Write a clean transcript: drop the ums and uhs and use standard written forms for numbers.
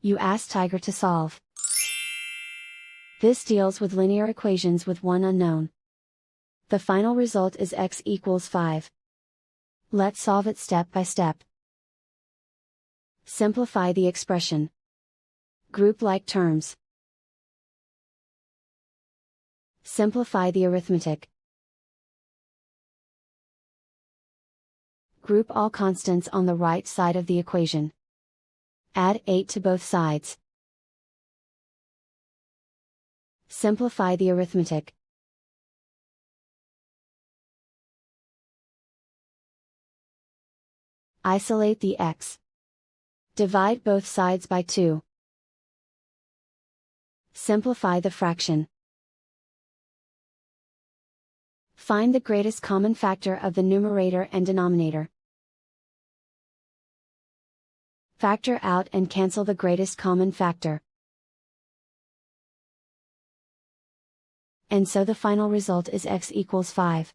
You ask Tiger to solve. This deals with linear equations with one unknown. The final result is x equals 5. Let's solve it step by step. Simplify the expression. Group like terms. Simplify the arithmetic. Group all constants on the right side of the equation. Add 8 to both sides. Simplify the arithmetic. Isolate the x. Divide both sides by 2. Simplify the fraction. Find the greatest common factor of the numerator and denominator. Factor out and cancel the greatest common factor. And so the final result is x equals 5.